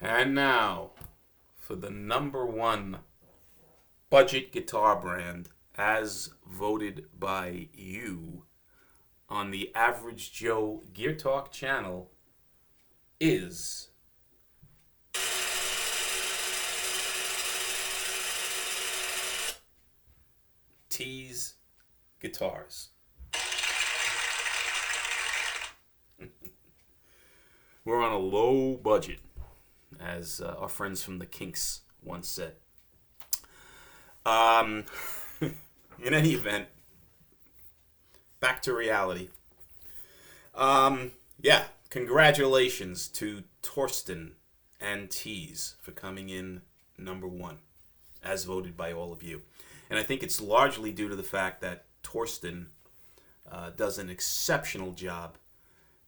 And now, for the number one budget guitar brand as voted by you on the Average Joe Geartalk channel is Tease Guitars. We're on a low budget, as our friends from the Kinks once said. In any event, back to reality. Congratulations to Torsten and Tease for coming in number one, as voted by all of you. And I think it's largely due to the fact that Torsten does an exceptional job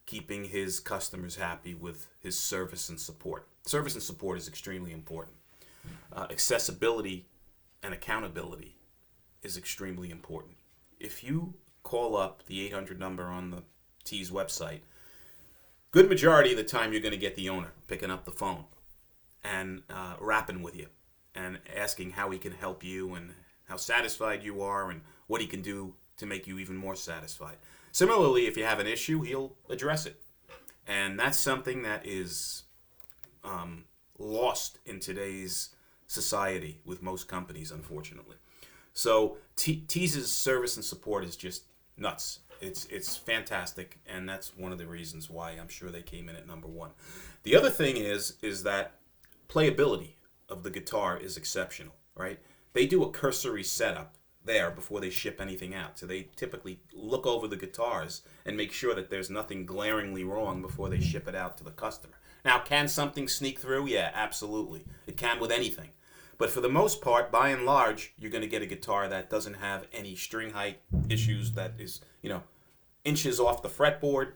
keeping his customers happy with his service and support. Service and support is extremely important. Accessibility and accountability is extremely important. If you call up the 800 number on the Tease website, good majority of the time you're going to get the owner picking up the phone and rapping with you and asking how he can help you and how satisfied you are and what he can do to make you even more satisfied. Similarly, if you have an issue, he'll address it. And that's something that is lost in today's society with most companies, unfortunately. So Tease's service and support is just nuts. It's fantastic, and that's one of the reasons why I'm sure they came in at number one. The other thing is that playability of the guitar is exceptional, right? They do a cursory setup there before they ship anything out. So they typically look over the guitars and make sure that there's nothing glaringly wrong before they ship it out to the customer. Now, can something sneak through? Yeah, absolutely. It can with anything. But for the most part, by and large, you're going to get a guitar that doesn't have any string height issues, that is, inches off the fretboard,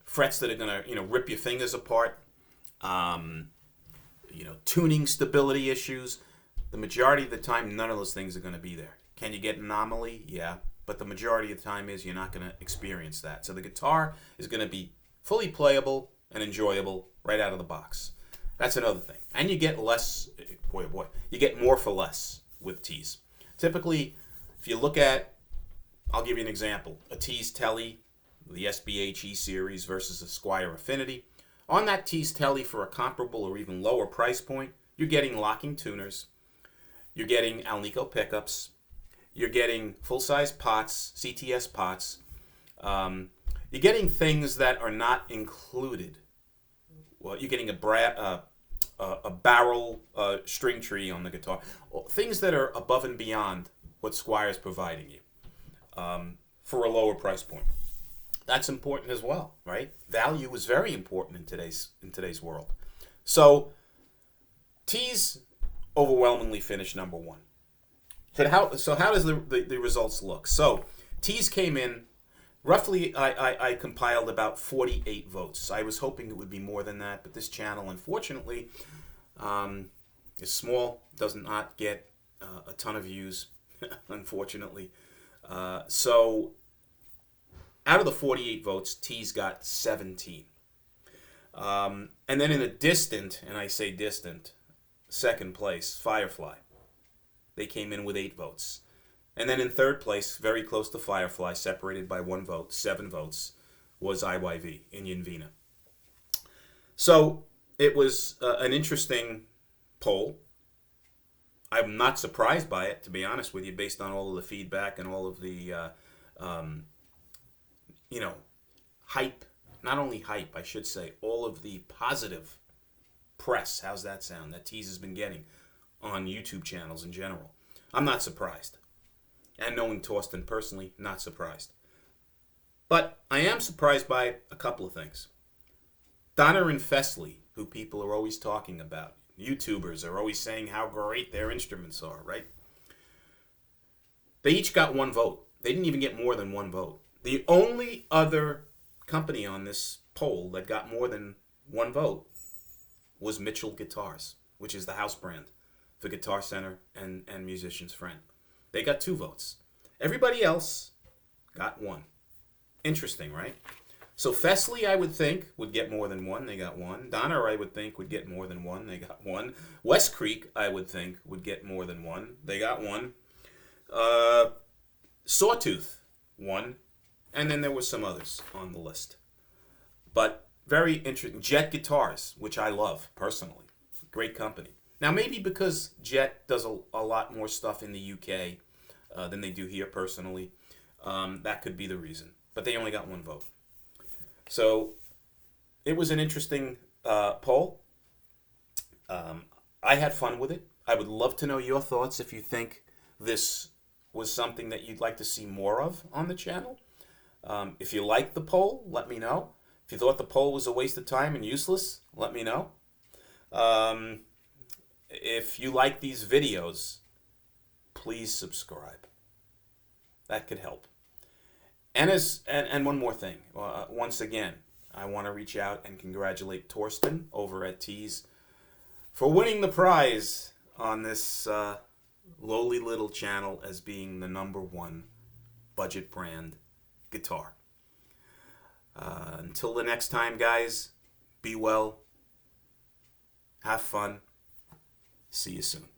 frets that are going to, rip your fingers apart, tuning stability issues. The majority of the time, none of those things are going to be there. Can you get an anomaly? Yeah. But the majority of the time is you're not going to experience that. So the guitar is going to be fully playable and enjoyable right out of the box. That's another thing. And you get less, you get more for less with Tease. Typically, if you look at, I'll give you an example, a Tease Telly, the SBH E series versus a Squier Affinity. On that Tease Telly, for a comparable or even lower price point, you're getting locking tuners, you're getting Alnico pickups, you're getting full-size pots, CTS pots, you're getting things that are not included. Well, you're getting a barrel string tree on the guitar. Things that are above and beyond what Squire's providing you for a lower price point. That's important as well, right? Value is very important in today's world. So Tease overwhelmingly finished number one. So how does the results look? So Tease came in. Roughly, I compiled about 48 votes. I was hoping it would be more than that, but this channel, unfortunately, is small, does not get a ton of views, unfortunately. So out of the 48 votes, Tease got 17. And then in a distant, and I say distant, second place, Firefly. They came in with 8 votes. And then in third place, very close to Firefly, separated by 1 vote, 7 votes, was IYV, Indian Vina. So it was an interesting poll. I'm not surprised by it, to be honest with you, based on all of the feedback and all of the, hype. Not only hype, I should say, all of the positive press, how's that sound, that Tease has been getting on YouTube channels in general. I'm not surprised. And knowing Torsten personally, not surprised. But I am surprised by a couple of things. Donner and Fesley, who people are always talking about, YouTubers are always saying how great their instruments are, right? They each got 1 vote. They didn't even get more than 1 vote. The only other company on this poll that got more than 1 vote was Mitchell Guitars, which is the house brand for Guitar Center and Musician's Friend. They got 2 votes. Everybody else got 1. Interesting, right? So Fesley, I would think, would get more than one. They got one. Donner, I would think, would get more than one. They got one. West Creek, I would think, would get more than one. They got one. Sawtooth, one. And then there were some others on the list. But very interesting. Jet Guitars, which I love personally. Great company. Now, maybe because Jet does a lot more stuff in the UK than they do here personally, that could be the reason. But they only got one vote. So it was an interesting poll. I had fun with it. I would love to know your thoughts if you think this was something that you'd like to see more of on the channel. If you liked the poll, let me know. If you thought the poll was a waste of time and useless, let me know. If you like these videos, please subscribe. That could help. And one more thing. Once again, I want to reach out and congratulate Torsten over at Tease for winning the prize on this lowly little channel as being the #1 budget brand guitar. Until the next time, guys, be well, have fun, see you soon.